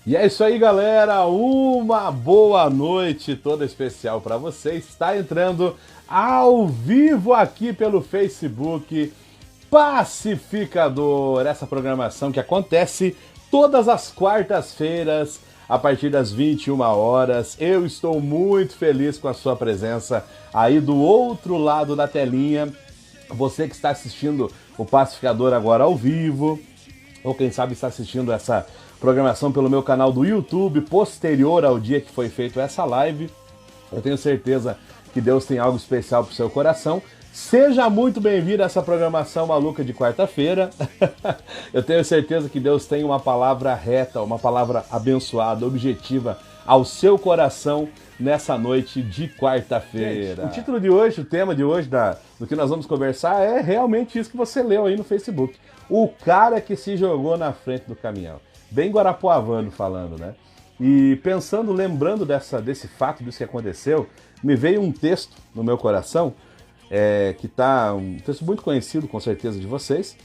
E é isso aí, galera. Uma boa noite toda especial para você. Está entrando ao vivo aqui pelo Facebook Pacificador. Essa programação que acontece todas as quartas-feiras a partir das 21 horas. Eu estou muito feliz com a sua presença aí do outro lado da telinha. Você que está assistindo o Pacificador agora ao vivo, ou quem sabe está assistindo essa programação pelo meu canal do YouTube, posterior ao dia que foi feita essa live. Eu tenho certeza que Deus tem algo especial para o seu coração. Seja muito bem-vindo a essa programação maluca de quarta-feira. Eu tenho certeza que Deus tem uma palavra reta, uma palavra abençoada, objetiva ao seu coração nessa noite de quarta-feira. O título de hoje, o tema de hoje do que nós vamos conversar é realmente isso que você leu aí no Facebook. O cara que se jogou na frente do caminhão. Bem guarapuavano falando, né? E pensando, lembrando desse fato, disso que aconteceu, me veio um texto no meu coração, que está um texto muito conhecido, com certeza, de vocês.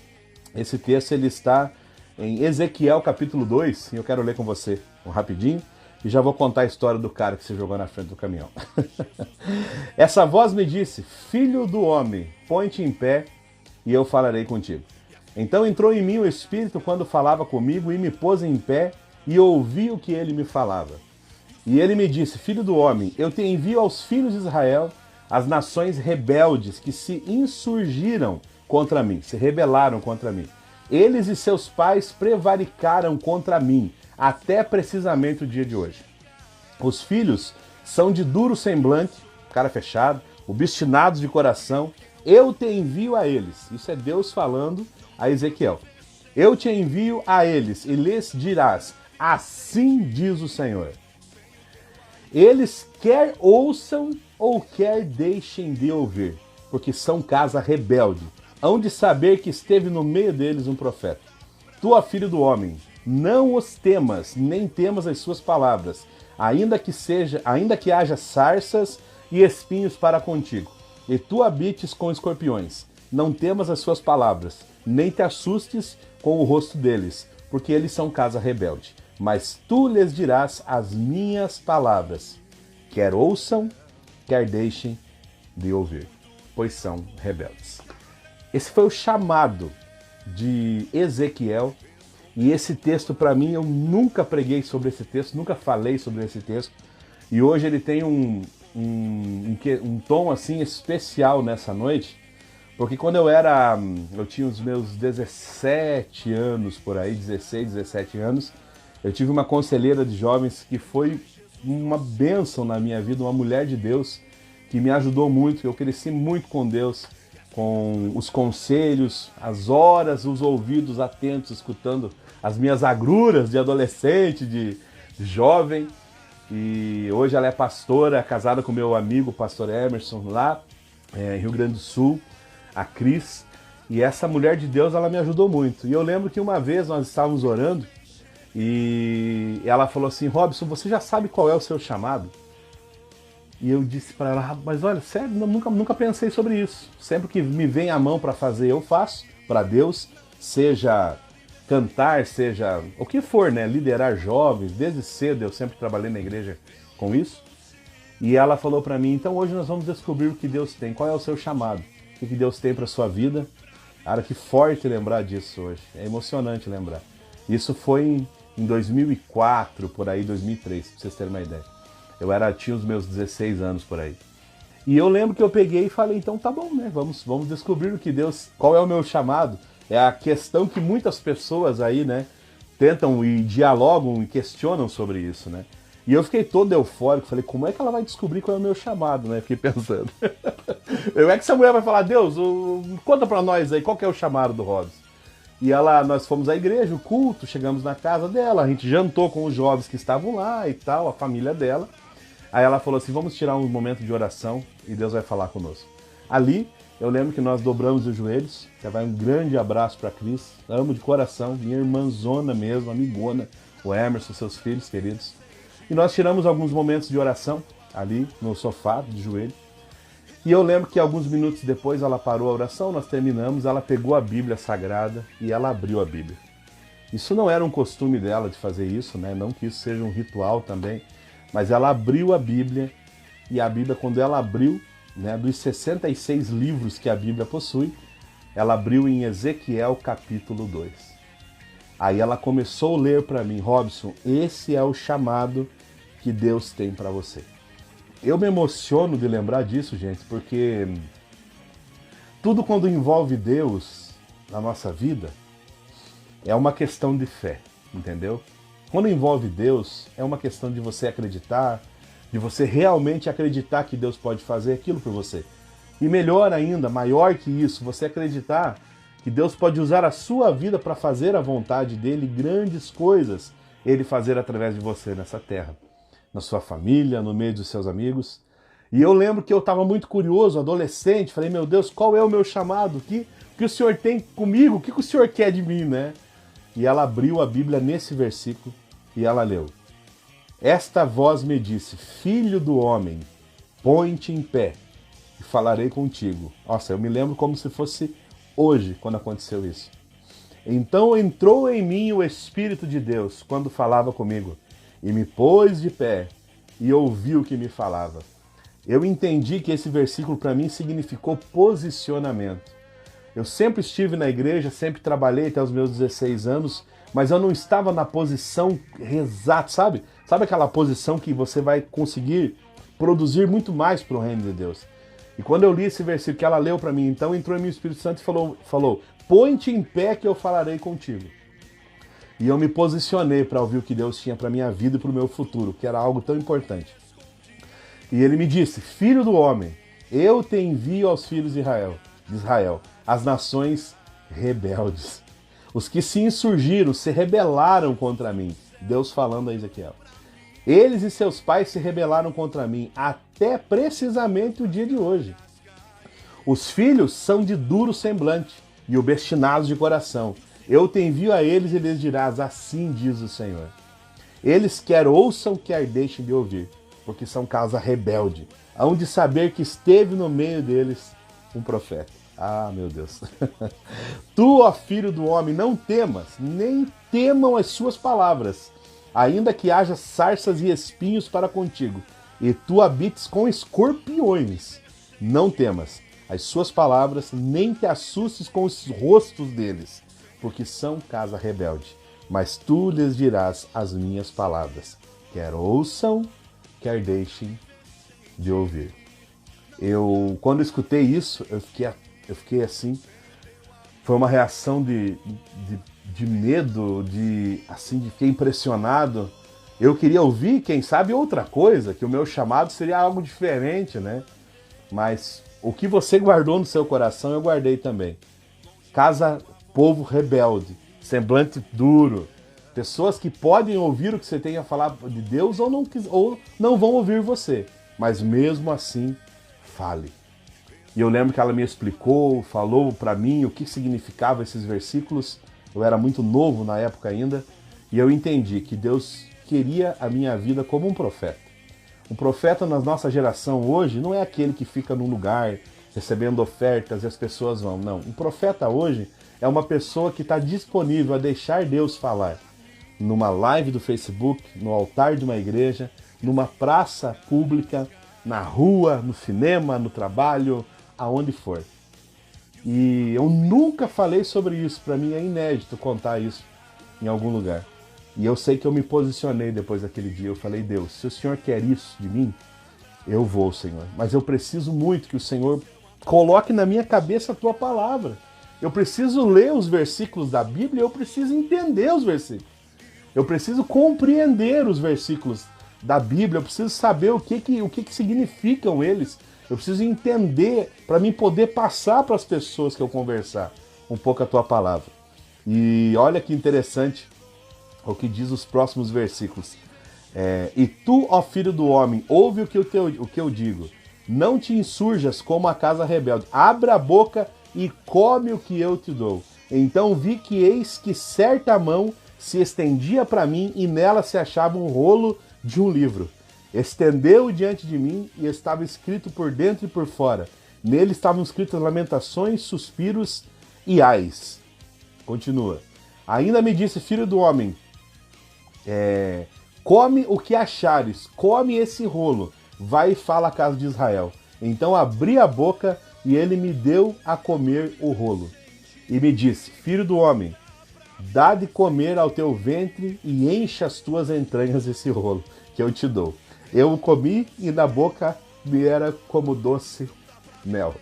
Esse texto ele está em Ezequiel capítulo 2, e eu quero ler com você rapidinho, e já vou contar a história do cara que se jogou na frente do caminhão. Essa voz me disse: filho do homem, põe-te em pé, e eu falarei contigo. Então entrou em mim o Espírito quando falava comigo e me pôs em pé e ouvi o que ele me falava. E ele me disse: filho do homem, eu te envio aos filhos de Israel, as nações rebeldes que se insurgiram contra mim, se rebelaram contra mim. Eles e seus pais prevaricaram contra mim, até precisamente o dia de hoje. Os filhos são de duro semblante, cara fechado, obstinados de coração. Eu te envio a eles. Isso é Deus falando a Ezequiel. Eu te envio a eles e lhes dirás: assim diz o Senhor. Eles quer ouçam ou quer deixem de ouvir, porque são casa rebelde. Hão de saber que esteve no meio deles um profeta. Tu, filho do homem, não os temas, nem temas as suas palavras, ainda que haja sarças e espinhos para contigo, e tu habites com escorpiões. Não temas as suas palavras, nem te assustes com o rosto deles, porque eles são casa rebelde. Mas tu lhes dirás as minhas palavras, quer ouçam, quer deixem de ouvir, pois são rebeldes. Esse foi o chamado de Ezequiel, e esse texto, para mim, eu nunca preguei sobre esse texto, nunca falei sobre esse texto, e hoje ele tem um tom assim especial nessa noite, porque quando eu tinha os meus 17 anos por aí, 16, 17 anos, eu tive uma conselheira de jovens que foi uma bênção na minha vida, uma mulher de Deus, que me ajudou muito. Eu cresci muito com Deus, com os conselhos, as horas, os ouvidos atentos, escutando as minhas agruras de adolescente, de jovem. E hoje ela é pastora, casada com meu amigo, pastor Emerson, lá em Rio Grande do Sul, a Cris. E essa mulher de Deus, ela me ajudou muito. E eu lembro que uma vez nós estávamos orando e ela falou assim: Robson, você já sabe qual é o seu chamado? E eu disse para ela: mas olha, sério, nunca pensei sobre isso. Sempre que me vem a mão para fazer, eu faço para Deus, seja cantar, seja o que for, né? Liderar jovens, desde cedo eu sempre trabalhei na igreja com isso. E ela falou para mim: então hoje nós vamos descobrir o que Deus tem, qual é o seu chamado, o que Deus tem para sua vida. Cara, que forte lembrar disso hoje, é emocionante lembrar. Isso foi em 2004, por aí, 2003, pra vocês terem uma ideia. Tinha os meus 16 anos por aí. E eu lembro que eu peguei e falei: então tá bom, né? Vamos descobrir qual é o meu chamado. É a questão que muitas pessoas aí, né, tentam e dialogam e questionam sobre isso, né? E eu fiquei todo eufórico, falei: como é que ela vai descobrir qual é o meu chamado, né? Fiquei pensando. É que essa mulher vai falar: Deus, conta pra nós aí, qual que é o chamado do Robson? E nós fomos à igreja, o culto, chegamos na casa dela, a gente jantou com os jovens que estavam lá e tal, a família dela. Aí ela falou assim: vamos tirar um momento de oração e Deus vai falar conosco. Ali, eu lembro que nós dobramos os joelhos, vai um grande abraço para a Cris, amo de coração, minha irmãzona mesmo, amigona, o Emerson, seus filhos queridos. E nós tiramos alguns momentos de oração ali no sofá, de joelho. E eu lembro que alguns minutos depois ela parou a oração, nós terminamos, ela pegou a Bíblia Sagrada e ela abriu a Bíblia. Isso não era um costume dela de fazer isso, né? Não que isso seja um ritual também, mas ela abriu a Bíblia, e a Bíblia, quando ela abriu, né, dos 66 livros que a Bíblia possui, ela abriu em Ezequiel capítulo 2. Aí ela começou a ler para mim: Robson, esse é o chamado que Deus tem para você. Eu me emociono de lembrar disso, gente, porque tudo quando envolve Deus na nossa vida é uma questão de fé, entendeu? Quando envolve Deus, é uma questão de você acreditar, de você realmente acreditar que Deus pode fazer aquilo por você. E melhor ainda, maior que isso, você acreditar que Deus pode usar a sua vida para fazer a vontade dele, grandes coisas ele fazer através de você nessa terra, na sua família, no meio dos seus amigos. E eu lembro que eu estava muito curioso, adolescente, falei: meu Deus, qual é o meu chamado? O que o Senhor tem comigo? O que o Senhor quer de mim, né? E ela abriu a Bíblia nesse versículo e ela leu: esta voz me disse, filho do homem, põe-te em pé e falarei contigo. Nossa, eu me lembro como se fosse hoje, quando aconteceu isso. Então entrou em mim o Espírito de Deus, quando falava comigo, e me pôs de pé e ouvi o que me falava. Eu entendi que esse versículo para mim significou posicionamento. Eu sempre estive na igreja, sempre trabalhei até os meus 16 anos, mas eu não estava na posição exata, sabe? Sabe aquela posição que você vai conseguir produzir muito mais para o reino de Deus? E quando eu li esse versículo que ela leu para mim, então entrou em mim o Espírito Santo e falou: põe-te em pé que eu falarei contigo. E eu me posicionei para ouvir o que Deus tinha para minha vida e para o meu futuro, que era algo tão importante. E ele me disse: filho do homem, eu te envio aos filhos de Israel, as nações rebeldes. Os que se insurgiram, se rebelaram contra mim. Deus falando a Ezequiel. Eles e seus pais se rebelaram contra mim até precisamente o dia de hoje. Os filhos são de duro semblante e obstinados de coração. Eu te envio a eles e lhes dirás: assim diz o Senhor. Eles quer ouçam, quer deixem de ouvir, porque são casa rebelde. Hão de saber que esteve no meio deles um profeta. Ah, meu Deus. Tu, ó filho do homem, não temas, nem temam as suas palavras, ainda que haja sarças e espinhos para contigo, e tu habites com escorpiões. Não temas as suas palavras, nem te assustes com os rostos deles, porque são casa rebelde. Mas tu lhes dirás as minhas palavras, quer ouçam, quer deixem de ouvir. Quando eu escutei isso, eu fiquei assim, foi uma reação de medo, fiquei impressionado. Eu queria ouvir, quem sabe, outra coisa, que o meu chamado seria algo diferente, né? Mas o que você guardou no seu coração, eu guardei também. Povo rebelde, semblante duro, pessoas que podem ouvir o que você tem a falar de Deus ou não vão ouvir você, mas mesmo assim, fale. E eu lembro que ela me explicou, falou para mim o que significava esses versículos. Eu era muito novo na época ainda, e eu entendi que Deus queria a minha vida como um profeta. Um profeta na nossa geração hoje não é aquele que fica num lugar recebendo ofertas e as pessoas vão. Não, um profeta hoje é uma pessoa que está disponível a deixar Deus falar. Numa live do Facebook, no altar de uma igreja, numa praça pública, na rua, no cinema, no trabalho, aonde for. E eu nunca falei sobre isso, para mim é inédito contar isso em algum lugar. E eu sei que eu me posicionei depois daquele dia, eu falei: Deus, se o Senhor quer isso de mim, eu vou, Senhor. Mas eu preciso muito que o Senhor coloque na minha cabeça a Tua palavra. Eu preciso ler os versículos da Bíblia, eu preciso entender os versículos. Eu preciso compreender os versículos da Bíblia, eu preciso saber o que significam eles. Eu preciso entender para mim poder passar para as pessoas que eu conversar um pouco a Tua palavra. E olha que interessante o que diz os próximos versículos. E tu, ó filho do homem, ouve o que eu digo. Não te insurjas como a casa rebelde. Abra a boca e come o que eu te dou. Então vi que eis que certa mão se estendia para mim e nela se achava um rolo de um livro. Estendeu-o diante de mim e estava escrito por dentro e por fora. Nele estavam escritas lamentações, suspiros e ais. Continua. Ainda me disse, filho do homem, come o que achares, come esse rolo, vai e fala à casa de Israel. Então abri a boca e ele me deu a comer o rolo. E me disse, filho do homem, dá de comer ao teu ventre e enche as tuas entranhas esse rolo que eu te dou. Eu o comi e na boca me era como doce mel.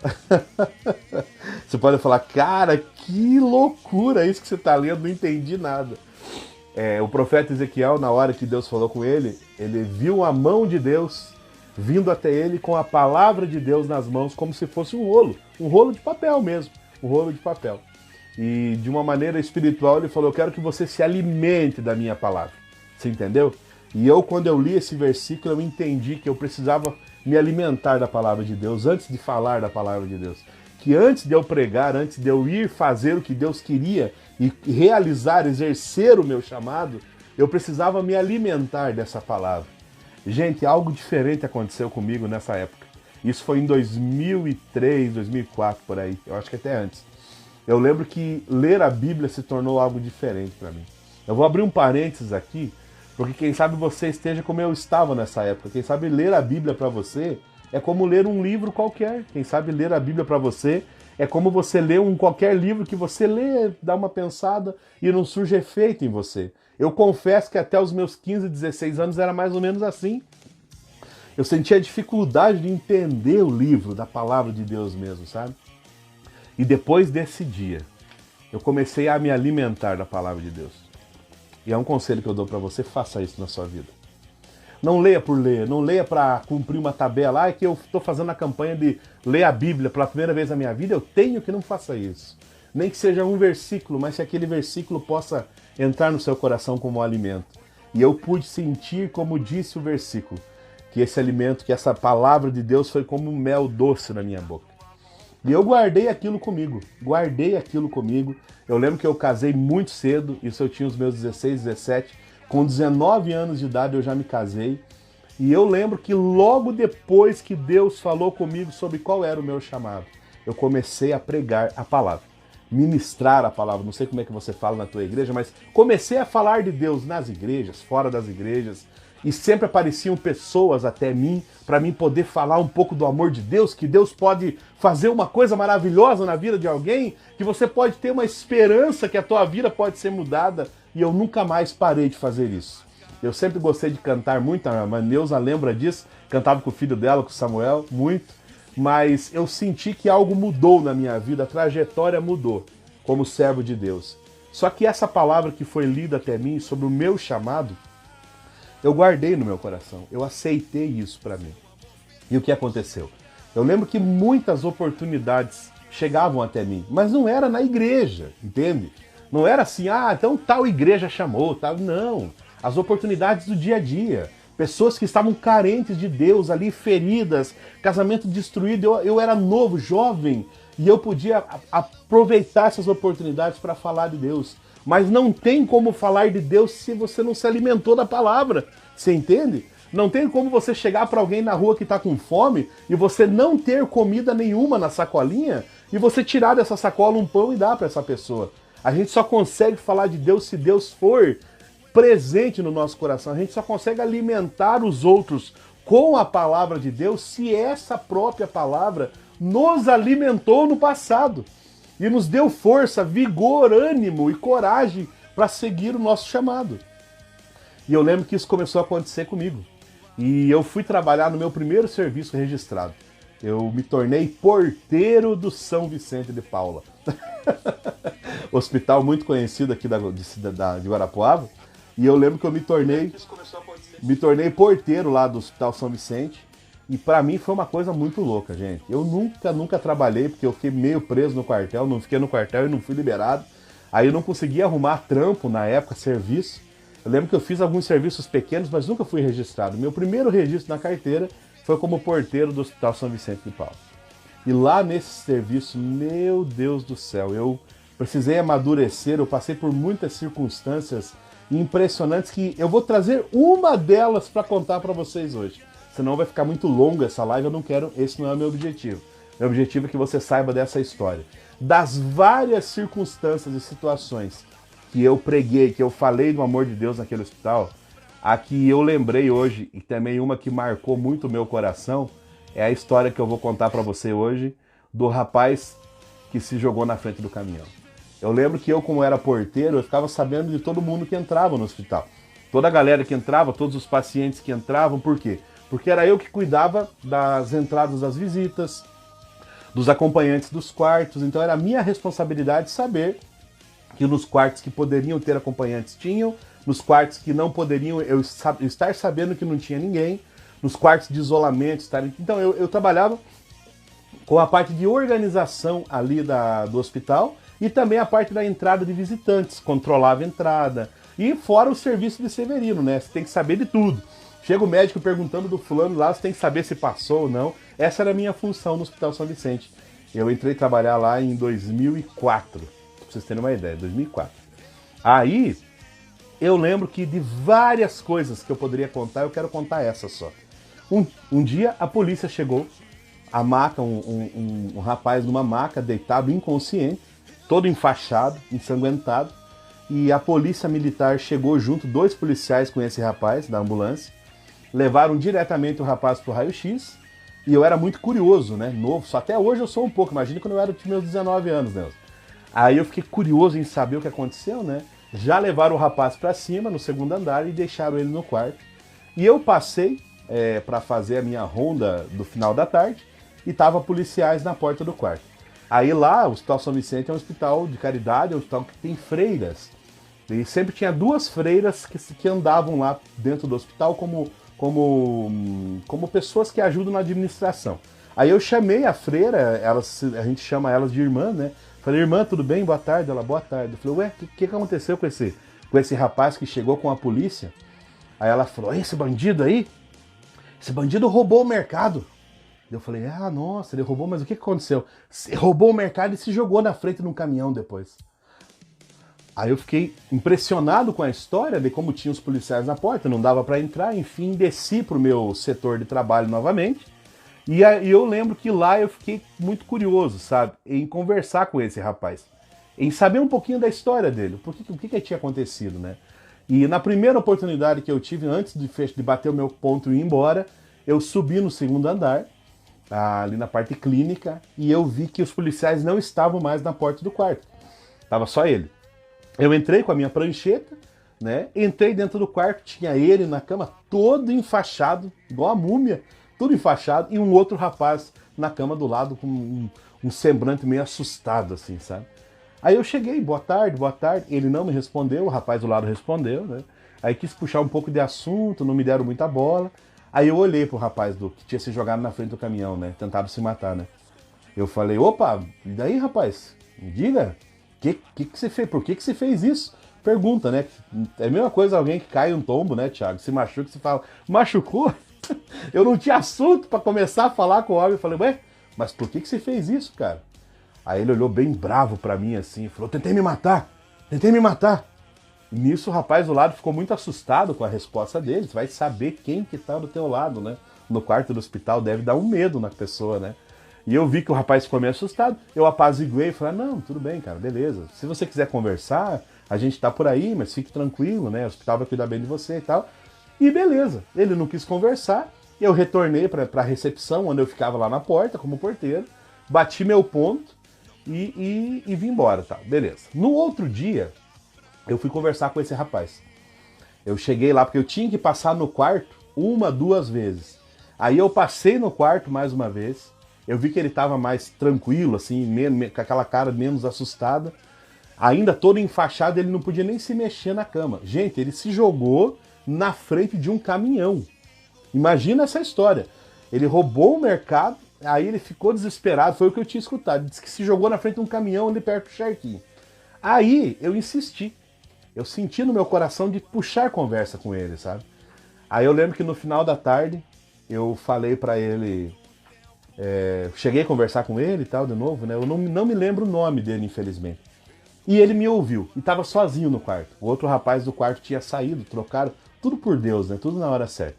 Você pode falar, cara, que loucura isso que você está lendo, não entendi nada. O profeta Ezequiel, na hora que Deus falou com ele viu a mão de Deus vindo até ele com a palavra de Deus nas mãos, como se fosse um rolo de papel mesmo, um rolo de papel. E de uma maneira espiritual ele falou, eu quero que você se alimente da minha palavra. Você entendeu? E quando eu li esse versículo, eu entendi que eu precisava me alimentar da palavra de Deus antes de falar da palavra de Deus. Que antes de eu pregar, antes de eu ir fazer o que Deus queria e realizar, exercer o meu chamado, eu precisava me alimentar dessa palavra. Gente, algo diferente aconteceu comigo nessa época. Isso foi em 2003, 2004, por aí. Eu acho que até antes. Eu lembro que ler a Bíblia se tornou algo diferente para mim. Eu vou abrir um parênteses aqui, porque quem sabe você esteja como eu estava nessa época. Quem sabe ler a Bíblia para você é como ler um livro qualquer. Quem sabe ler a Bíblia para você é como você ler qualquer livro que você lê, dá uma pensada e não surge efeito em você. Eu confesso que até os meus 15, 16 anos era mais ou menos assim. Eu sentia dificuldade de entender o livro da palavra de Deus mesmo, sabe? E depois desse dia, eu comecei a me alimentar da palavra de Deus. E é um conselho que eu dou para você, faça isso na sua vida. Não leia por ler, não leia para cumprir uma tabela. É que eu estou fazendo a campanha de ler a Bíblia pela primeira vez na minha vida, eu tenho que não faça isso. Nem que seja um versículo, mas se aquele versículo possa entrar no seu coração como um alimento. E eu pude sentir, como disse o versículo, que esse alimento, que essa palavra de Deus foi como um mel doce na minha boca. E eu guardei aquilo comigo, Eu lembro que eu casei muito cedo, isso eu tinha os meus 16, 17, com 19 anos de idade eu já me casei. E eu lembro que logo depois que Deus falou comigo sobre qual era o meu chamado, eu comecei a pregar a palavra, ministrar a palavra. Não sei como é que você fala na tua igreja, mas comecei a falar de Deus nas igrejas, fora das igrejas. E sempre apareciam pessoas até mim, para mim poder falar um pouco do amor de Deus, que Deus pode fazer uma coisa maravilhosa na vida de alguém, que você pode ter uma esperança que a tua vida pode ser mudada, e eu nunca mais parei de fazer isso. Eu sempre gostei de cantar muito, a Neuza lembra disso, cantava com o filho dela, com o Samuel, muito, mas eu senti que algo mudou na minha vida, a trajetória mudou, como servo de Deus. Só que essa palavra que foi lida até mim sobre o meu chamado, eu guardei no meu coração, eu aceitei isso para mim. E o que aconteceu? Eu lembro que muitas oportunidades chegavam até mim, mas não era na igreja, entende? Não era assim, então tal igreja chamou, tal. Não, as oportunidades do dia a dia. Pessoas que estavam carentes de Deus ali, feridas, casamento destruído. Eu era novo, jovem, e eu podia aproveitar essas oportunidades para falar de Deus. Mas não tem como falar de Deus se você não se alimentou da palavra. Você entende? Não tem como você chegar para alguém na rua que está com fome e você não ter comida nenhuma na sacolinha e você tirar dessa sacola um pão e dar para essa pessoa. A gente só consegue falar de Deus se Deus for presente no nosso coração. A gente só consegue alimentar os outros com a palavra de Deus se essa própria palavra nos alimentou no passado. E nos deu força, vigor, ânimo e coragem para seguir o nosso chamado. E eu lembro que isso começou a acontecer comigo. E eu fui trabalhar no meu primeiro serviço registrado. Eu me tornei porteiro do São Vicente de Paula. Hospital muito conhecido aqui de Guarapuava. E eu lembro que eu me tornei porteiro lá do Hospital São Vicente. E pra mim foi uma coisa muito louca, gente. Eu nunca trabalhei, porque eu fiquei meio preso no quartel, não fiquei no quartel e não fui liberado. Aí eu não conseguia arrumar trampo na época, serviço. Eu lembro que eu fiz alguns serviços pequenos, mas nunca fui registrado. Meu primeiro registro na carteira foi como porteiro do Hospital São Vicente de Paulo. E lá nesse serviço, meu Deus do céu, eu precisei amadurecer, eu passei por muitas circunstâncias impressionantes que eu vou trazer uma delas para contar para vocês hoje. Senão vai ficar muito longa essa live, eu não quero, esse não é o meu objetivo. Meu objetivo é que você saiba dessa história. Das várias circunstâncias e situações que eu preguei, que eu falei do amor de Deus naquele hospital, a que eu lembrei hoje, e também uma que marcou muito o meu coração, é a história que eu vou contar para você hoje, do rapaz que se jogou na frente do caminhão. Eu lembro que eu, como era porteiro, eu ficava sabendo de todo mundo que entrava no hospital. Toda a galera que entrava, todos os pacientes que entravam, por quê? Porque era eu que cuidava das entradas das visitas, dos acompanhantes dos quartos, então era minha responsabilidade saber que nos quartos que poderiam ter acompanhantes tinham, nos quartos que não poderiam, eu estar sabendo que não tinha ninguém, nos quartos de isolamento, então eu trabalhava com a parte de organização ali do hospital e também a parte da entrada de visitantes, controlava a entrada, e fora o serviço de Severino, né? Você tem que saber de tudo. Chega o médico perguntando do fulano lá, você tem que saber se passou ou não. Essa era a minha função no Hospital São Vicente. Eu entrei trabalhar lá em 2004, pra vocês terem uma ideia, 2004. Aí, eu lembro que de várias coisas que eu poderia contar, eu quero contar essa só. Um dia, a polícia chegou, a maca, um rapaz numa maca, deitado, inconsciente, todo enfaixado, ensanguentado, e a polícia militar chegou junto, 2 policiais com esse rapaz, da ambulância, levaram diretamente o rapaz pro raio-x, e eu era muito curioso, né, novo, só até hoje eu sou um pouco, imagina quando eu tinha meus 19 anos, né. Aí eu fiquei curioso em saber o que aconteceu, né, já levaram o rapaz para cima, no segundo andar, e deixaram ele no quarto, e eu passei para fazer a minha ronda do final da tarde, e tava policiais na porta do quarto. Aí lá, o Hospital São Vicente é um hospital de caridade, é um hospital que tem freiras. E sempre tinha 2 freiras que andavam lá dentro do hospital como pessoas que ajudam na administração. Aí eu chamei a freira, a gente chama elas de irmã, né? Falei, irmã, tudo bem? Boa tarde. Ela, boa tarde. Eu falei, ué, o que aconteceu com esse rapaz que chegou com a polícia? Aí ela falou, esse bandido aí, esse bandido roubou o mercado. Eu falei, ah, nossa, ele roubou, mas o que aconteceu? Ele roubou o mercado e se jogou na frente de um caminhão depois. Aí eu fiquei impressionado com a história de como tinha os policiais na porta, não dava para entrar, enfim, desci pro meu setor de trabalho novamente. E eu lembro que lá eu fiquei muito curioso, sabe, em conversar com esse rapaz, em saber um pouquinho da história dele, o que tinha acontecido, né? E na primeira oportunidade que eu tive, antes de bater o meu ponto e ir embora, eu subi no segundo andar, ali na parte clínica, e eu vi que os policiais não estavam mais na porta do quarto. Tava só ele. Eu entrei com a minha prancheta, né? Entrei dentro do quarto, tinha ele na cama, todo enfaixado, igual a múmia, tudo enfaixado, e um outro rapaz na cama do lado com um semblante meio assustado, assim, sabe? Aí eu cheguei, boa tarde, ele não me respondeu, o rapaz do lado respondeu, né? Aí quis puxar um pouco de assunto, não me deram muita bola. Aí eu olhei pro rapaz que tinha se jogado na frente do caminhão, né? Tentado se matar, né? Eu falei, opa, e daí, rapaz? Me diga, que você fez? Por que você fez isso? Pergunta, né? É a mesma coisa alguém que cai um tombo, né, Thiago? Se machuca, você fala, machucou? Eu não tinha assunto pra começar a falar com o homem. Eu falei, ué, mas por que você fez isso, cara? Aí ele olhou bem bravo pra mim, assim, e falou, tentei me matar. E nisso o rapaz do lado ficou muito assustado com a resposta dele. Você vai saber quem que tá do teu lado, né? No quarto do hospital deve dar um medo na pessoa, né? E eu vi que o rapaz ficou meio assustado. Eu apaziguei e falei, não, tudo bem, cara, beleza. Se você quiser conversar, a gente tá por aí, mas fique tranquilo, né? O hospital vai cuidar bem de você e tal. E beleza, ele não quis conversar. Eu retornei pra recepção, onde eu ficava lá na porta, como porteiro. Bati meu ponto e vim embora, tá? Beleza. No outro dia, eu fui conversar com esse rapaz. Eu cheguei lá porque eu tinha que passar no quarto 1, 2 vezes. Aí eu passei no quarto mais uma vez. Eu vi que ele estava mais tranquilo, assim, com aquela cara menos assustada. Ainda todo enfaixado, ele não podia nem se mexer na cama. Gente, ele se jogou na frente de um caminhão. Imagina essa história. Ele roubou o mercado, aí ele ficou desesperado, foi o que eu tinha escutado. Ele disse que se jogou na frente de um caminhão ali perto do charquinho. Aí eu insisti. Eu senti no meu coração de puxar conversa com ele, sabe? Aí eu lembro que no final da tarde, eu falei pra ele... cheguei a conversar com ele e tal, de novo, né? Eu não me lembro o nome dele, infelizmente. E ele me ouviu, e tava sozinho no quarto. O outro rapaz do quarto tinha saído, trocaram, tudo por Deus, né? Tudo na hora certa.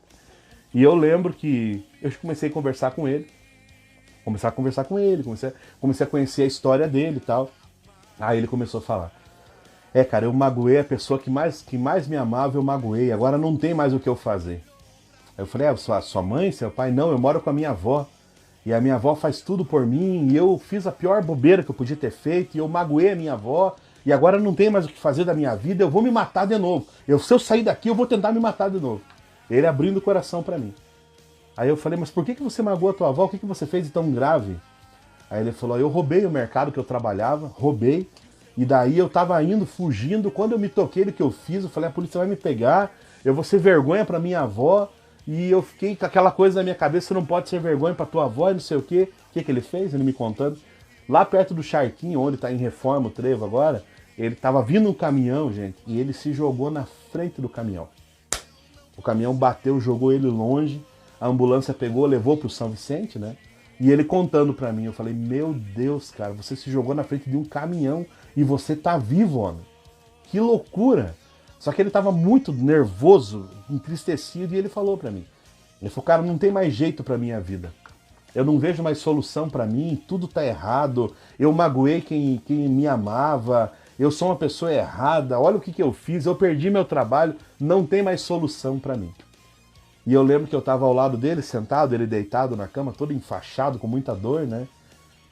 E eu lembro que eu comecei a conversar com ele, comecei a conhecer a história dele e tal. Aí ele começou a falar. É, cara, eu magoei a pessoa que mais me amava, eu magoei. Agora não tem mais o que eu fazer. Aí eu falei, sua mãe, seu pai? Não, eu moro com a minha avó. E a minha avó faz tudo por mim. E eu fiz a pior bobeira que eu podia ter feito. E eu magoei a minha avó. E agora não tem mais o que fazer da minha vida. Eu vou me matar de novo. Se eu sair daqui, eu vou tentar me matar de novo. Ele abrindo o coração pra mim. Aí eu falei, mas por que você magoou a tua avó? O que você fez de tão grave? Aí ele falou, eu roubei o mercado que eu trabalhava. Roubei. E daí eu tava indo, fugindo. Quando eu me toquei do que eu fiz, eu falei, a polícia vai me pegar. Eu vou ser vergonha pra minha avó. E eu fiquei com aquela coisa na minha cabeça, você não pode ser vergonha pra tua avó e não sei o quê. O que ele fez? Ele me contando. Lá perto do Charquinho, onde tá em reforma o trevo agora, ele tava vindo um caminhão, gente, e ele se jogou na frente do caminhão. O caminhão bateu, jogou ele longe, a ambulância pegou, levou pro São Vicente, né? E ele contando pra mim, eu falei, meu Deus, cara, você se jogou na frente de um caminhão e você tá vivo, homem. Que loucura! Só que ele estava muito nervoso, entristecido, e ele falou para mim. Ele falou, cara, não tem mais jeito para minha vida. Eu não vejo mais solução para mim, tudo tá errado. Eu magoei quem me amava, eu sou uma pessoa errada, olha o que eu fiz, eu perdi meu trabalho, não tem mais solução para mim. E eu lembro que eu estava ao lado dele, sentado, ele deitado na cama, todo enfaixado, com muita dor, né?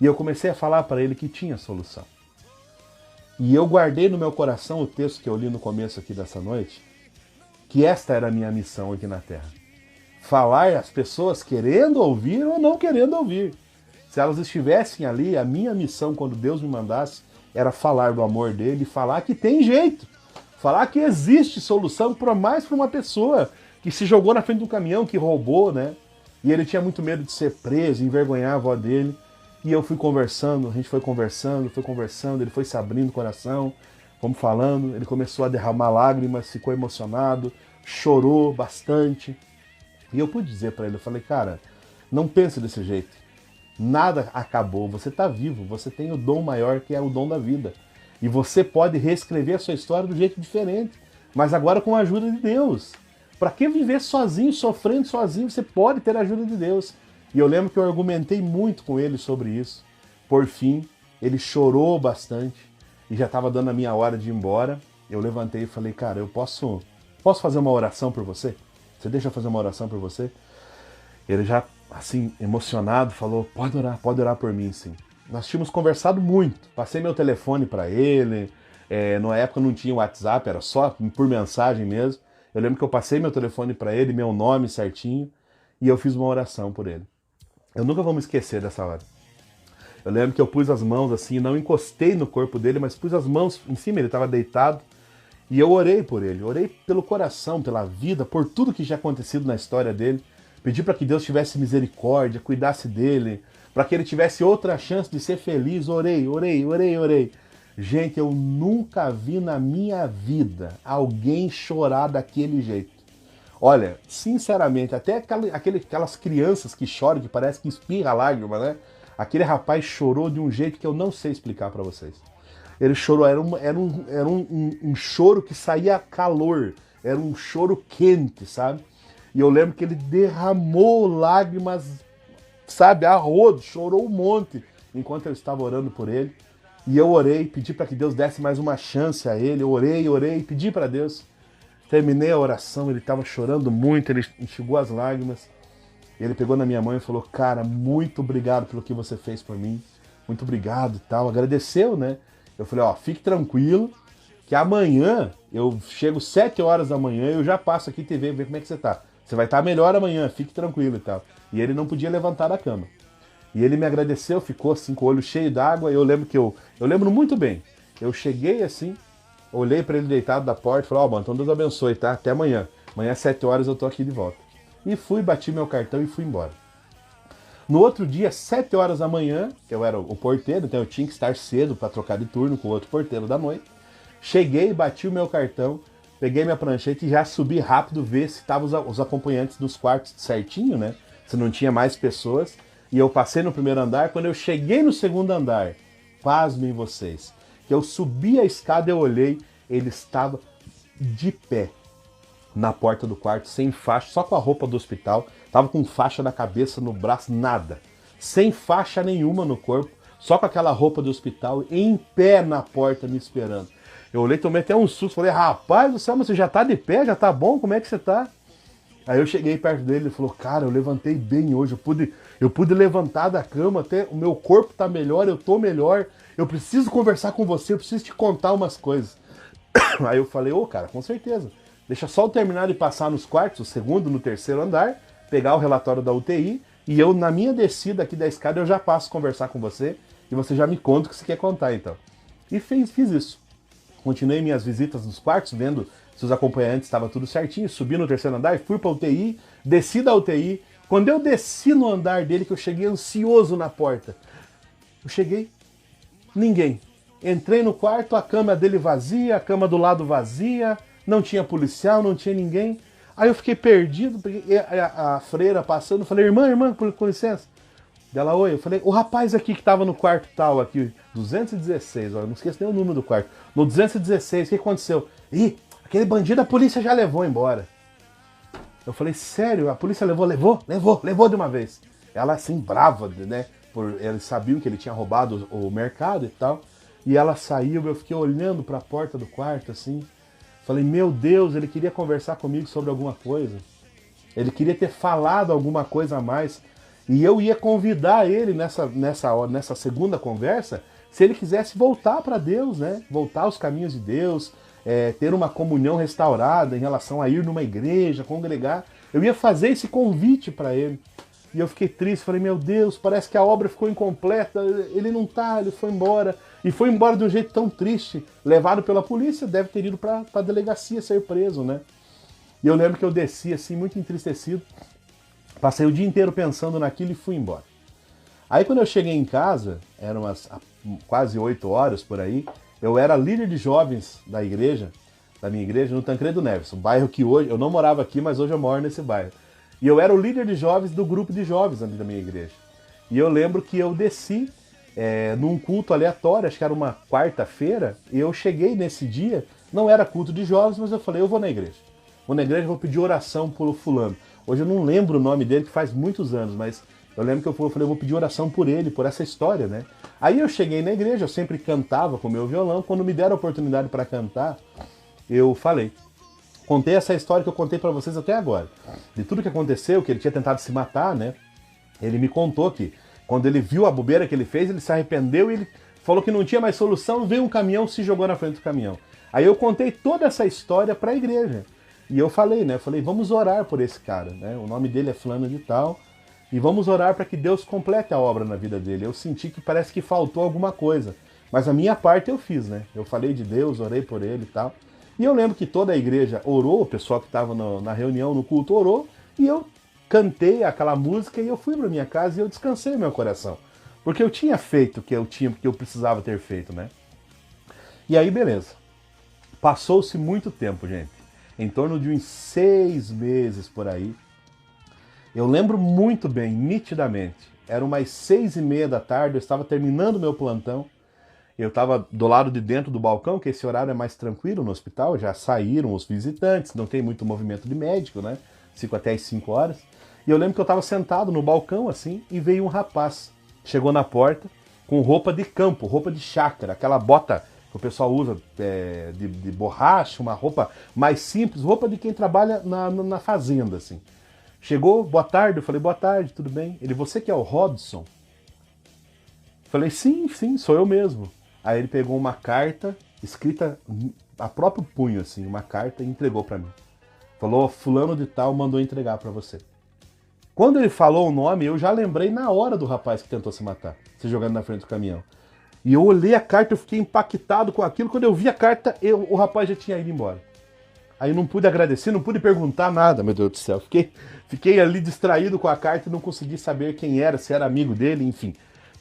E eu comecei a falar para ele que tinha solução. E eu guardei no meu coração o texto que eu li no começo aqui dessa noite, que esta era a minha missão aqui na Terra. Falar às pessoas querendo ouvir ou não querendo ouvir. Se elas estivessem ali, a minha missão, quando Deus me mandasse, era falar do amor dele, falar que tem jeito. Falar que existe solução, por mais para uma pessoa que se jogou na frente do caminhão, que roubou, né? E ele tinha muito medo de ser preso, envergonhar a avó dele. E eu fui conversando, a gente foi conversando, ele foi se abrindo o coração, fomos falando, ele começou a derramar lágrimas, ficou emocionado, chorou bastante. E eu pude dizer para ele, eu falei, cara, não pense desse jeito, nada acabou, você está vivo, você tem o dom maior que é o dom da vida. E você pode reescrever a sua história do jeito diferente, mas agora com a ajuda de Deus. Para que viver sozinho, sofrendo sozinho? Você pode ter a ajuda de Deus. E eu lembro que eu argumentei muito com ele sobre isso. Por fim, ele chorou bastante e já estava dando a minha hora de ir embora. Eu levantei e falei, cara, eu posso fazer uma oração por você? Você deixa eu fazer uma oração por você? Ele já, assim, emocionado, falou, pode orar por mim, sim. Nós tínhamos conversado muito. Passei meu telefone para ele. Na época não tinha WhatsApp, era só por mensagem mesmo. Eu lembro que eu passei meu telefone para ele, meu nome certinho, e eu fiz uma oração por ele. Eu nunca vou me esquecer dessa hora. Eu lembro que eu pus as mãos assim, não encostei no corpo dele, mas pus as mãos em cima, ele estava deitado, e eu orei por ele. Orei pelo coração, pela vida, por tudo que tinha acontecido na história dele. Pedi para que Deus tivesse misericórdia, cuidasse dele, para que ele tivesse outra chance de ser feliz. Orei. Gente, eu nunca vi na minha vida alguém chorar daquele jeito. Olha, sinceramente, até aquelas crianças que choram, que parece que espirra a lágrima, né? Aquele rapaz chorou de um jeito que eu não sei explicar para vocês. Ele chorou, era um choro que saía calor, era um choro quente, sabe? E eu lembro que ele derramou lágrimas, sabe, a rodo, chorou um monte enquanto eu estava orando por ele. E eu orei, pedi para que Deus desse mais uma chance a ele, eu orei, pedi para Deus. Terminei a oração, ele estava chorando muito, ele enxugou as lágrimas. Ele pegou na minha mão e falou, cara, muito obrigado pelo que você fez por mim. Muito obrigado e tal. Agradeceu, né? Eu falei, fique tranquilo, que amanhã eu chego 7 horas da manhã e eu já passo aqui TV ver como é que você tá. Você vai estar melhor amanhã, fique tranquilo e tal. E ele não podia levantar da cama. E ele me agradeceu, ficou assim com o olho cheio d'água. Eu lembro que eu lembro muito bem. Eu cheguei assim, olhei para ele deitado da porta e falei, mano, então Deus abençoe, tá? Até amanhã. Amanhã às 7 horas eu tô aqui de volta. E fui, bati meu cartão e fui embora. No outro dia, 7 horas da manhã, eu era o porteiro, então eu tinha que estar cedo para trocar de turno com o outro porteiro da noite. Cheguei, bati o meu cartão, peguei minha prancheta e já subi rápido ver se estavam os acompanhantes dos quartos certinho, né? Se não tinha mais pessoas. E eu passei no primeiro andar. Quando eu cheguei no segundo andar, pasmem vocês, que eu subi a escada, eu olhei, ele estava de pé na porta do quarto, sem faixa, só com a roupa do hospital, tava com faixa na cabeça, no braço, nada, sem faixa nenhuma no corpo, só com aquela roupa do hospital, em pé na porta me esperando. Eu olhei, tomei até um susto, falei, rapaz do céu, mas você já tá de pé, já tá bom, como é que você tá? Aí eu cheguei perto dele, ele falou, cara, eu levantei bem hoje, eu pude levantar da cama, até o meu corpo tá melhor, eu tô melhor, eu preciso conversar com você, eu preciso te contar umas coisas. Aí eu falei, ô cara, com certeza, deixa só eu terminar de passar nos quartos, o segundo, no terceiro andar, pegar o relatório da UTI, e eu, na minha descida aqui da escada, eu já passo a conversar com você, e você já me conta o que você quer contar, então. E fiz isso. Continuei minhas visitas nos quartos, vendo se os acompanhantes estavam tudo certinho, subi no terceiro andar, fui pra UTI, desci da UTI. Quando eu desci no andar dele, que eu cheguei ansioso na porta, eu cheguei, ninguém. Entrei no quarto, a cama dele vazia, a cama do lado vazia, não tinha policial, não tinha ninguém. Aí eu fiquei perdido, a freira passando, falei, irmã, com licença. Dela, oi, eu falei, o rapaz aqui que tava no quarto tal, aqui, 216, ó, eu não esqueço nem o número do quarto. No 216, o que aconteceu? Ih, aquele bandido a polícia já levou embora. Eu falei, sério? A polícia levou de uma vez. Ela assim, brava, né? Eles sabiam que ele tinha roubado o mercado e tal. E ela saiu, eu fiquei olhando para a porta do quarto, assim. Falei, meu Deus, ele queria conversar comigo sobre alguma coisa. Ele queria ter falado alguma coisa a mais. E eu ia convidar ele nessa segunda conversa, se ele quisesse voltar para Deus, né? Voltar aos caminhos de Deus, ter uma comunhão restaurada em relação a ir numa igreja, congregar. Eu ia fazer esse convite para ele. E eu fiquei triste, falei, meu Deus, parece que a obra ficou incompleta, ele não tá, ele foi embora. E foi embora de um jeito tão triste, levado pela polícia, deve ter ido para a delegacia ser preso, né? E eu lembro que eu desci assim, muito entristecido, passei o dia inteiro pensando naquilo e fui embora. Aí quando eu cheguei em casa, eram quase 8 horas por aí, eu era líder de jovens da minha igreja, no Tancredo Neves, um bairro que hoje, eu não morava aqui, mas hoje eu moro nesse bairro. E eu era o líder de jovens do grupo de jovens ali da minha igreja. E eu lembro que eu desci num culto aleatório, acho que era uma quarta-feira, e eu cheguei nesse dia, não era culto de jovens, mas eu falei, eu vou na igreja. Vou na igreja, vou pedir oração pelo fulano. Hoje eu não lembro o nome dele, que faz muitos anos, mas eu lembro que eu falei, eu vou pedir oração por ele, por essa história, né? Aí eu cheguei na igreja, eu sempre cantava com o meu violão, quando me deram a oportunidade para cantar, eu falei. Contei essa história que eu contei para vocês até agora. De tudo que aconteceu, que ele tinha tentado se matar, né? Ele me contou que quando ele viu a bobeira que ele fez, ele se arrependeu e ele falou que não tinha mais solução, veio um caminhão, se jogou na frente do caminhão. Aí eu contei toda essa história para a igreja. E eu falei, né? Eu falei, vamos orar por esse cara, né? O nome dele é fulano de tal. E vamos orar para que Deus complete a obra na vida dele. Eu senti que parece que faltou alguma coisa. Mas a minha parte eu fiz, né? Eu falei de Deus, orei por ele e tal. E eu lembro que toda a igreja orou, o pessoal que estava na reunião, no culto, orou. E eu cantei aquela música e eu fui para minha casa e eu descansei meu coração. Porque eu tinha feito o que eu precisava ter feito, né? E aí, beleza. Passou-se muito tempo, gente. Em torno de uns 6 meses por aí. Eu lembro muito bem, nitidamente. Eram umas 6:30 da tarde, eu estava terminando meu plantão. Eu estava do lado de dentro do balcão, que esse horário é mais tranquilo no hospital, já saíram os visitantes, não tem muito movimento de médico, né? Fico até às 5 horas. E eu lembro que eu estava sentado no balcão, assim, e veio um rapaz. Chegou na porta com roupa de campo, roupa de chácara, aquela bota que o pessoal usa de borracha, uma roupa mais simples, roupa de quem trabalha na fazenda, assim. Chegou, boa tarde, eu falei, boa tarde, tudo bem? Ele, você que é o Robson? Eu falei, sim, sou eu mesmo. Aí ele pegou uma carta, escrita a próprio punho, assim, uma carta, e entregou pra mim. Falou, fulano de tal mandou entregar pra você. Quando ele falou o nome, eu já lembrei na hora do rapaz que tentou se matar, se jogando na frente do caminhão. E eu olhei a carta, eu fiquei impactado com aquilo. Quando eu vi a carta, o rapaz já tinha ido embora. Aí eu não pude agradecer, não pude perguntar nada, meu Deus do céu. Fiquei ali distraído com a carta e não consegui saber quem era, se era amigo dele, enfim.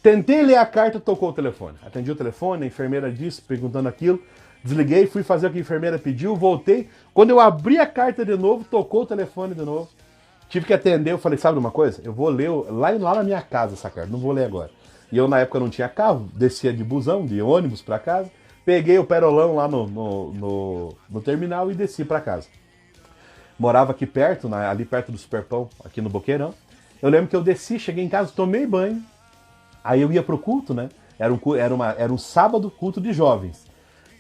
Tentei ler a carta, tocou o telefone. Atendi o telefone, a enfermeira disse, perguntando aquilo. Desliguei, fui fazer o que a enfermeira pediu, voltei. Quando eu abri a carta de novo, tocou o telefone de novo. Tive que atender, eu falei, sabe uma coisa? Eu vou ler lá na minha casa essa carta, não vou ler agora. E eu na época não tinha carro, descia de busão, de ônibus pra casa. Peguei o perolão lá no terminal e desci pra casa. Morava aqui perto, ali perto do Superpão, aqui no Boqueirão. Eu lembro que eu desci, cheguei em casa, tomei banho. Aí eu ia pro culto, né? Era um sábado, culto de jovens.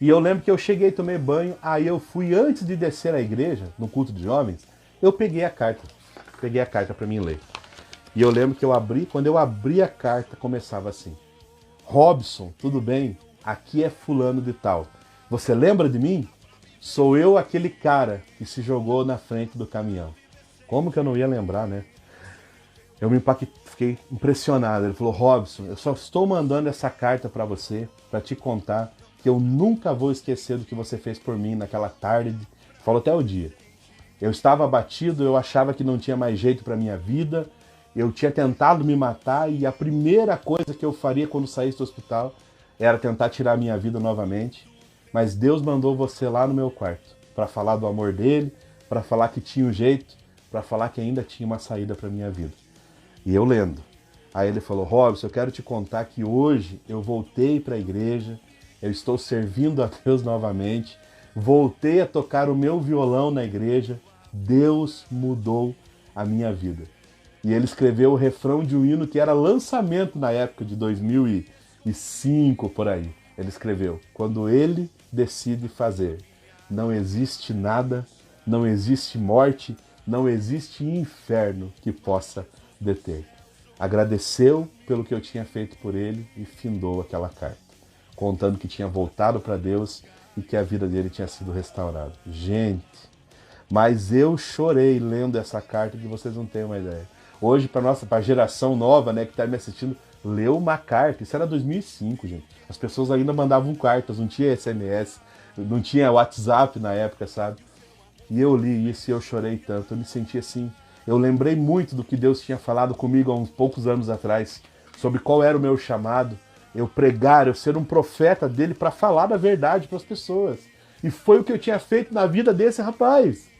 E eu lembro que eu cheguei, tomei banho, aí eu fui, antes de descer à igreja, no culto de jovens, eu peguei a carta. Peguei a carta para mim ler. E eu lembro que eu abri, quando eu abri a carta, começava assim: Robson, tudo bem? Aqui é fulano de tal. Você lembra de mim? Sou eu aquele cara que se jogou na frente do caminhão. Como que eu não ia lembrar, né? Eu me impactei, fiquei impressionado. Ele falou: Robson, eu só estou mandando essa carta para você, para te contar que eu nunca vou esquecer do que você fez por mim naquela tarde. Falou até o dia. Eu estava abatido, eu achava que não tinha mais jeito para minha vida. Eu tinha tentado me matar e a primeira coisa que eu faria quando saísse do hospital era tentar tirar a minha vida novamente. Mas Deus mandou você lá no meu quarto para falar do amor dele, para falar que tinha um jeito, para falar que ainda tinha uma saída para minha vida. E eu lendo. Aí ele falou: Robson, eu quero te contar que hoje eu voltei para a igreja, eu estou servindo a Deus novamente, voltei a tocar o meu violão na igreja, Deus mudou a minha vida. E ele escreveu o refrão de um hino que era lançamento na época de 2005, por aí. Ele escreveu: quando ele decide fazer, não existe nada, não existe morte, não existe inferno que possa deter. Agradeceu pelo que eu tinha feito por ele e findou aquela carta, contando que tinha voltado para Deus e que a vida dele tinha sido restaurada. Gente, mas eu chorei lendo essa carta que vocês não têm uma ideia. Hoje, para a geração nova, né, que está me assistindo, leu uma carta. Isso era 2005, gente. As pessoas ainda mandavam cartas, não tinha SMS, não tinha WhatsApp na época, sabe? E eu li isso e eu chorei tanto, eu me senti assim. Eu lembrei muito do que Deus tinha falado comigo há uns poucos anos atrás, sobre qual era o meu chamado, eu pregar, eu ser um profeta dele para falar da verdade para as pessoas. E foi o que eu tinha feito na vida desse rapaz.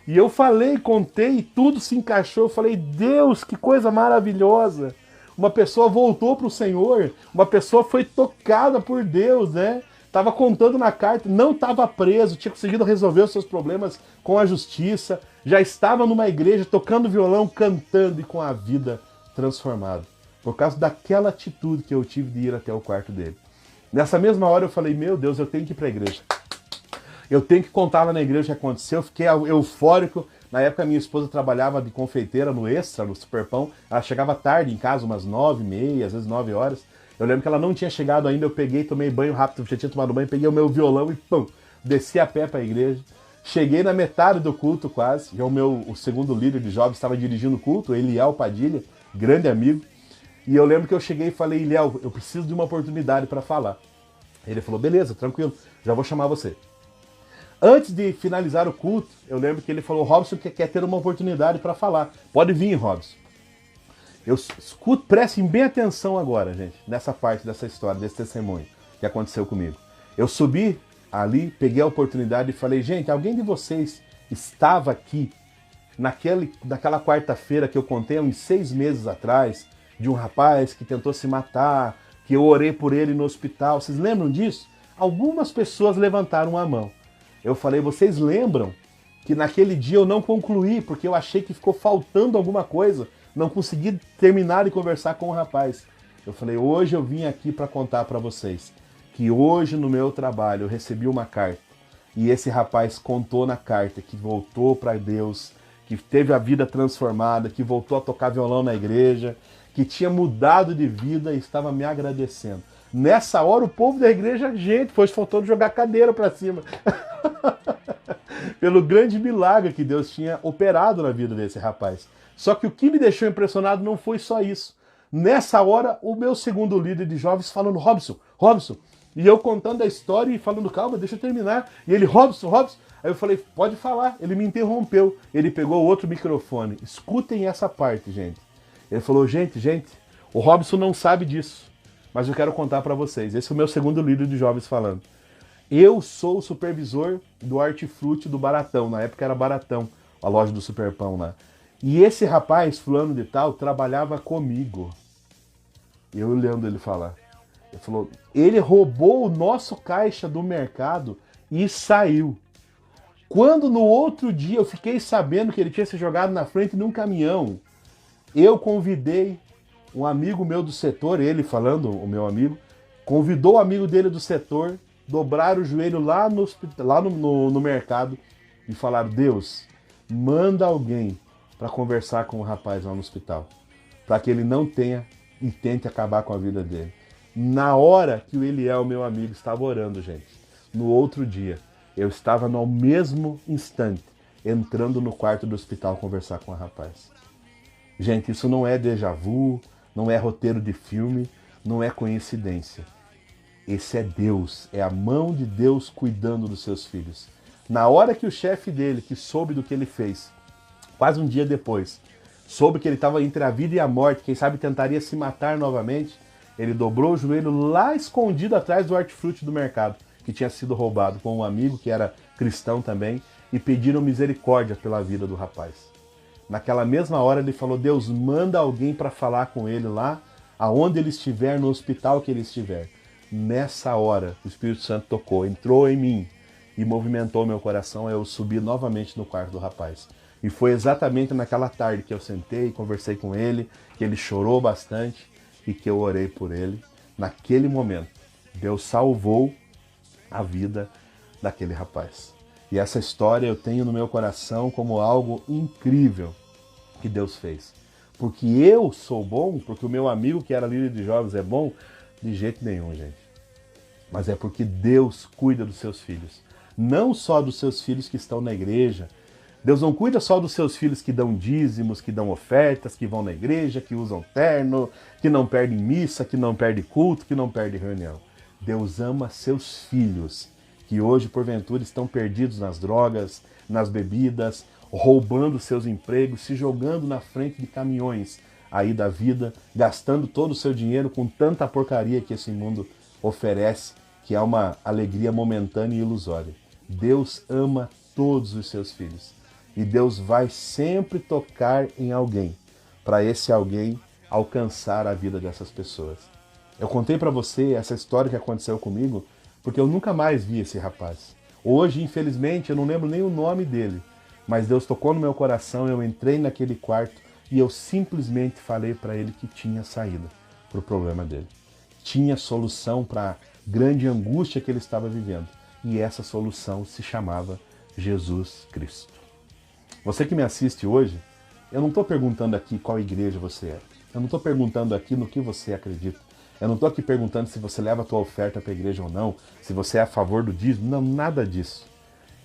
E eu falei, contei, e tudo se encaixou. Eu falei: Deus, que coisa maravilhosa. Uma pessoa voltou para o Senhor, uma pessoa foi tocada por Deus, né? Estava contando na carta, não estava preso, tinha conseguido resolver os seus problemas com a justiça, já estava numa igreja tocando violão, cantando e com a vida transformada. Por causa daquela atitude que eu tive de ir até o quarto dele. Nessa mesma hora eu falei: meu Deus, eu tenho que ir para a igreja. Eu tenho que contar lá na igreja o que aconteceu. Eu fiquei eufórico. Na época minha esposa trabalhava de confeiteira no Extra, no Superpão. Ela chegava tarde em casa, umas 9h30, às vezes 9 horas. Eu lembro que ela não tinha chegado ainda, eu peguei, tomei banho rápido, já tinha tomado banho, peguei o meu violão e pum, desci a pé para a igreja. Cheguei na metade do culto quase, e o segundo líder de jovens estava dirigindo o culto, Eliel Padilha, grande amigo. E eu lembro que eu cheguei e falei: Eliel, eu preciso de uma oportunidade para falar. Ele falou: beleza, tranquilo, já vou chamar você. Antes de finalizar o culto, eu lembro que ele falou: Robson, que quer ter uma oportunidade para falar. Pode vir, Robson. Eu escuto, prestem bem atenção agora, gente, nessa parte dessa história, desse testemunho que aconteceu comigo. Eu subi ali, peguei a oportunidade e falei: gente, alguém de vocês estava aqui naquela quarta-feira que eu contei há uns 6 meses atrás, de um rapaz que tentou se matar, que eu orei por ele no hospital? Vocês lembram disso? Algumas pessoas levantaram a mão. Eu falei: vocês lembram que naquele dia eu não concluí, porque eu achei que ficou faltando alguma coisa, não consegui terminar de conversar com o rapaz. Eu falei: hoje eu vim aqui para contar para vocês que hoje no meu trabalho eu recebi uma carta, e esse rapaz contou na carta que voltou para Deus, que teve a vida transformada, que voltou a tocar violão na igreja, que tinha mudado de vida e estava me agradecendo. Nessa hora o povo da igreja, gente, foi faltando jogar cadeira para cima. Pelo grande milagre que Deus tinha operado na vida desse rapaz. Só que o que me deixou impressionado não foi só isso. Nessa hora, o meu segundo líder de jovens falando: Robson, Robson. E eu contando a história e falando: calma, deixa eu terminar. E ele: Robson, Robson. Aí eu falei: pode falar. Ele me interrompeu. Ele pegou outro microfone. Escutem essa parte, gente. Ele falou: gente, o Robson não sabe disso, mas eu quero contar para vocês. Esse é o meu segundo líder de jovens falando. Eu sou o supervisor do Hortifruti do Baratão. Na época era Baratão, a loja do Superpão lá. E esse rapaz, fulano de tal, trabalhava comigo. Eu olhando ele falar. Ele falou: ele roubou o nosso caixa do mercado e saiu. Quando no outro dia eu fiquei sabendo que ele tinha se jogado na frente de um caminhão, eu convidei um amigo meu do setor, ele falando, o meu amigo, convidou o amigo dele do setor dobraram o joelho lá no mercado e falaram: Deus, manda alguém para conversar com o rapaz lá no hospital, para que ele não tenha e tente acabar com a vida dele. Na hora que o Eliel, meu amigo, estava orando, gente, no outro dia, eu estava no mesmo instante entrando no quarto do hospital conversar com o rapaz. Gente, isso não é déjà vu, não é roteiro de filme, não é coincidência. Esse é Deus, é a mão de Deus cuidando dos seus filhos. Na hora que o chefe dele, que soube do que ele fez, quase um dia depois, soube que ele estava entre a vida e a morte, quem sabe tentaria se matar novamente, ele dobrou o joelho lá escondido atrás do hortifruti do mercado, que tinha sido roubado, com um amigo que era cristão também, e pediram misericórdia pela vida do rapaz. Naquela mesma hora ele falou: Deus, manda alguém para falar com ele lá, aonde ele estiver, no hospital que ele estiver. Nessa hora, o Espírito Santo tocou, entrou em mim e movimentou meu coração. Eu subi novamente no quarto do rapaz. E foi exatamente naquela tarde que eu sentei, conversei com ele, que ele chorou bastante e que eu orei por ele. Naquele momento, Deus salvou a vida daquele rapaz. E essa história eu tenho no meu coração como algo incrível que Deus fez. Porque eu sou bom, porque o meu amigo que era líder de jovens é bom, de jeito nenhum, gente. Mas é porque Deus cuida dos seus filhos. Não só dos seus filhos que estão na igreja. Deus não cuida só dos seus filhos que dão dízimos, que dão ofertas, que vão na igreja, que usam terno, que não perdem missa, que não perdem culto, que não perdem reunião. Deus ama seus filhos, que hoje, porventura, estão perdidos nas drogas, nas bebidas, roubando seus empregos, se jogando na frente de caminhões aí da vida, gastando todo o seu dinheiro com tanta porcaria que esse mundo oferece, que é uma alegria momentânea e ilusória. Deus ama todos os seus filhos. E Deus vai sempre tocar em alguém, para esse alguém alcançar a vida dessas pessoas. Eu contei para você essa história que aconteceu comigo, porque eu nunca mais vi esse rapaz. Hoje, infelizmente, eu não lembro nem o nome dele, mas Deus tocou no meu coração, eu entrei naquele quarto e eu simplesmente falei para ele que tinha saída para o problema dele. Tinha solução para a grande angústia que ele estava vivendo. E essa solução se chamava Jesus Cristo. Você que me assiste hoje, eu não estou perguntando aqui qual igreja você é. Eu não estou perguntando aqui no que você acredita. Eu não estou aqui perguntando se você leva a tua oferta para a igreja ou não, se você é a favor do dízimo. Não, nada disso.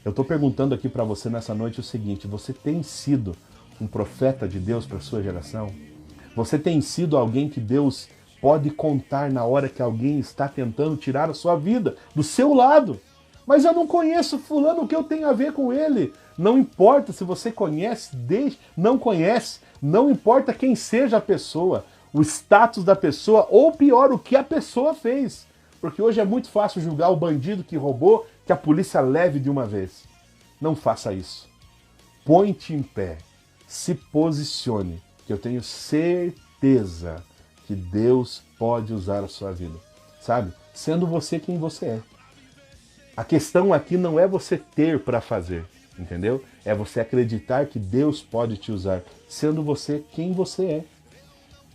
Eu estou perguntando aqui para você nessa noite o seguinte: você tem sido um profeta de Deus para a sua geração? Você tem sido alguém que Deus pode contar na hora que alguém está tentando tirar a sua vida do seu lado? Mas eu não conheço fulano, o que eu tenho a ver com ele? Não importa se você conhece, não conhece, não importa quem seja a pessoa, o status da pessoa, ou pior, o que a pessoa fez. Porque hoje é muito fácil julgar o bandido que roubou, que a polícia leve de uma vez. Não faça isso. Põe-te em pé, se posicione, que eu tenho certeza que Deus pode usar a sua vida. Sabe? Sendo você quem você é. A questão aqui não é você ter para fazer, entendeu? É você acreditar que Deus pode te usar, sendo você quem você é.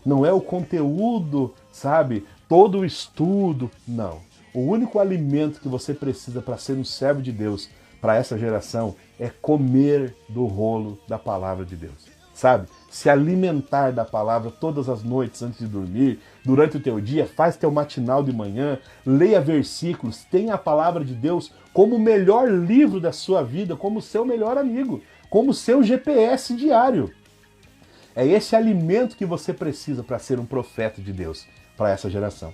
Não é o conteúdo, sabe? Todo o estudo, não. O único alimento que você precisa para ser um servo de Deus para essa geração é comer do rolo da palavra de Deus. Sabe? Se alimentar da palavra todas as noites antes de dormir, durante o teu dia, faz teu matinal de manhã, leia versículos, tenha a palavra de Deus como o melhor livro da sua vida, como o seu melhor amigo, como o seu GPS diário. É esse alimento que você precisa para ser um profeta de Deus para essa geração.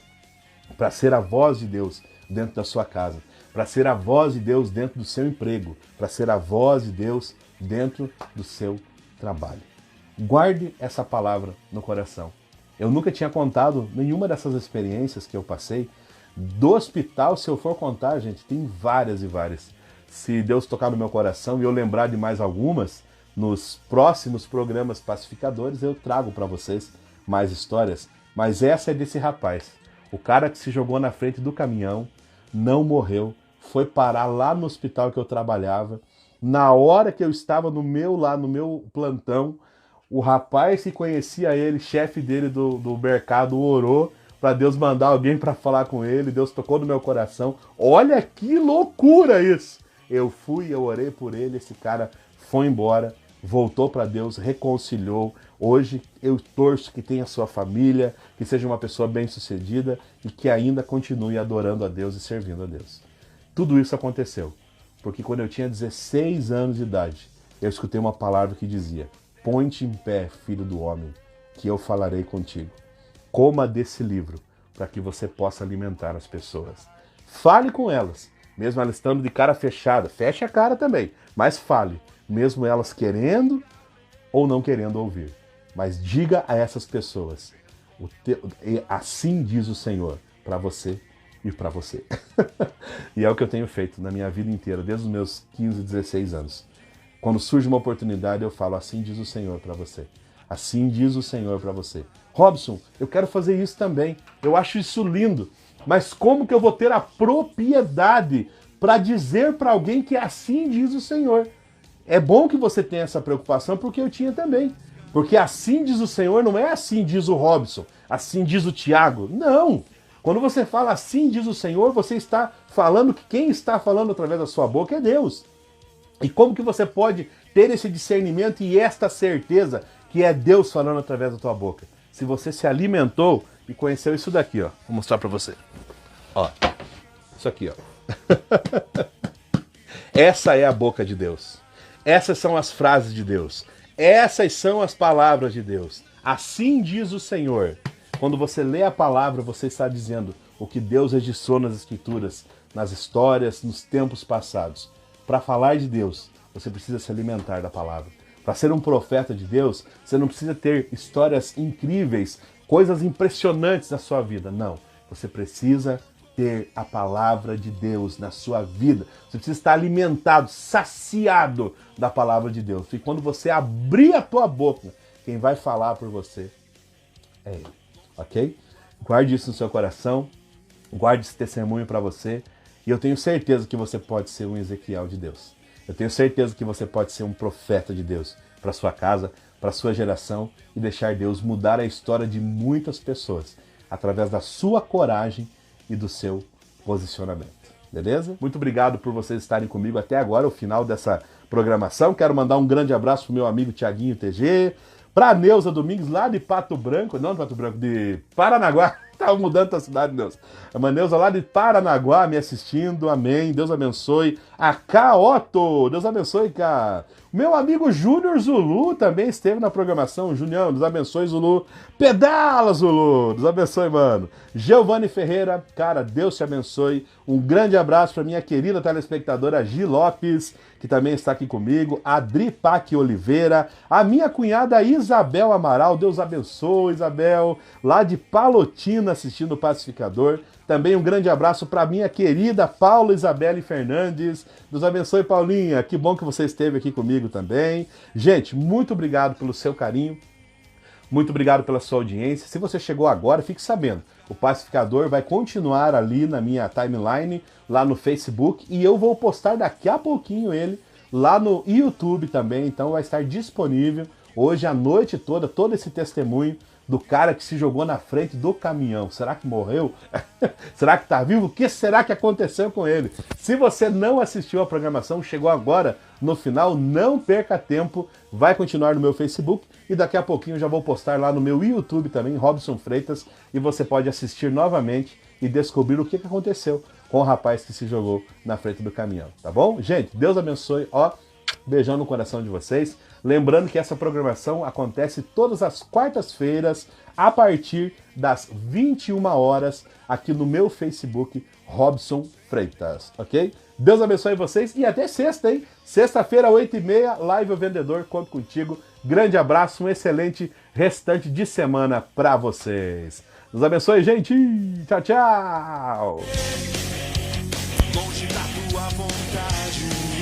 Para ser a voz de Deus dentro da sua casa, para ser a voz de Deus dentro do seu emprego, para ser a voz de Deus dentro do seu trabalho. Guarde essa palavra no coração. Eu nunca tinha contado nenhuma dessas experiências que eu passei. Do hospital, se eu for contar, gente, tem várias e várias. Se Deus tocar no meu coração e eu lembrar de mais algumas, nos próximos programas pacificadores eu trago para vocês mais histórias. Mas essa é desse rapaz. O cara que se jogou na frente do caminhão, não morreu, foi parar lá no hospital que eu trabalhava. Na hora que eu estava no meu plantão, o rapaz que conhecia ele, chefe dele do mercado, orou para Deus mandar alguém para falar com ele. Deus tocou no meu coração. Olha que loucura isso! Eu fui, eu orei por ele, esse cara foi embora, voltou para Deus, reconciliou. Hoje eu torço que tenha sua família, que seja uma pessoa bem-sucedida e que ainda continue adorando a Deus e servindo a Deus. Tudo isso aconteceu porque quando eu tinha 16 anos de idade, eu escutei uma palavra que dizia: "Põe-te em pé, filho do homem, que eu falarei contigo. Coma desse livro, para que você possa alimentar as pessoas. Fale com elas, mesmo elas estando de cara fechada. Feche a cara também, mas fale, mesmo elas querendo ou não querendo ouvir. Mas diga a essas pessoas, assim diz o Senhor, para você e para você." E é o que eu tenho feito na minha vida inteira, desde os meus 15, 16 anos. Quando surge uma oportunidade, eu falo: assim diz o Senhor para você. Assim diz o Senhor para você. Robson, eu quero fazer isso também. Eu acho isso lindo. Mas como que eu vou ter a propriedade para dizer para alguém que assim diz o Senhor? É bom que você tenha essa preocupação, porque eu tinha também. Porque assim diz o Senhor não é assim diz o Robson, assim diz o Tiago. Não! Quando você fala assim diz o Senhor, você está falando que quem está falando através da sua boca é Deus. E como que você pode ter esse discernimento e esta certeza que é Deus falando através da tua boca? Se você se alimentou e conheceu isso daqui, ó. Vou mostrar para você. Ó, isso aqui, ó. Essa é a boca de Deus. Essas são as frases de Deus. Essas são as palavras de Deus. Assim diz o Senhor. Quando você lê a palavra, você está dizendo o que Deus registrou nas Escrituras, nas histórias, nos tempos passados. Para falar de Deus, você precisa se alimentar da palavra. Para ser um profeta de Deus, você não precisa ter histórias incríveis, coisas impressionantes na sua vida. Não. Você precisa ter a palavra de Deus na sua vida. Você precisa estar alimentado, saciado da palavra de Deus. E quando você abrir a tua boca, quem vai falar por você é Ele. Ok? Guarde isso no seu coração. Guarde esse testemunho para você. E eu tenho certeza que você pode ser um Ezequiel de Deus. Eu tenho certeza que você pode ser um profeta de Deus para sua casa, para sua geração e deixar Deus mudar a história de muitas pessoas através da sua coragem e do seu posicionamento. Beleza? Muito obrigado por vocês estarem comigo até agora, o final dessa programação. Quero mandar um grande abraço pro meu amigo Tiaguinho TG, pra Neuza Domingues, lá de Pato Branco, não de Pato Branco, de Paranaguá. Tava mudando a cidade, Neuza. A Neuza lá de Paranaguá me assistindo, amém. Deus abençoe. A Caoto, Deus abençoe, Cá. Meu amigo Júnior Zulu também esteve na programação. Junião, Deus abençoe, Zulu. Pedala, Zulu. Deus abençoe, mano. Giovanni Ferreira, cara, Deus te abençoe. Um grande abraço para minha querida telespectadora Gi Lopes, que também está aqui comigo. Adri Pac Oliveira. A minha cunhada Isabel Amaral. Deus abençoe, Isabel. Lá de Palotina, assistindo o Pacificador. Também um grande abraço para minha querida Paula Isabelle Fernandes. Deus abençoe, Paulinha. Que bom que você esteve aqui comigo também. Gente, muito obrigado pelo seu carinho. Muito obrigado pela sua audiência. Se você chegou agora, fique sabendo. O Pacificador vai continuar ali na minha timeline, lá no Facebook. E eu vou postar daqui a pouquinho ele lá no YouTube também. Então vai estar disponível hoje a noite toda, todo esse testemunho do cara que se jogou na frente do caminhão. Será que morreu? Será que tá vivo? O que será que aconteceu com ele? Se você não assistiu a programação, chegou agora no final, não perca tempo, vai continuar no meu Facebook e daqui a pouquinho eu já vou postar lá no meu YouTube também, Robson Freitas, e você pode assistir novamente e descobrir o que aconteceu com o rapaz que se jogou na frente do caminhão, tá bom? Gente, Deus abençoe, ó, beijão no coração de vocês. Lembrando que essa programação acontece todas as quartas-feiras, a partir das 21 horas, aqui no meu Facebook, Robson Freitas, ok? Deus abençoe vocês e até sexta, hein? Sexta-feira, 8h30, Live O Vendedor, conto contigo. Grande abraço, um excelente restante de semana pra vocês. Deus abençoe, gente! Tchau, tchau! Longe da tua vontade.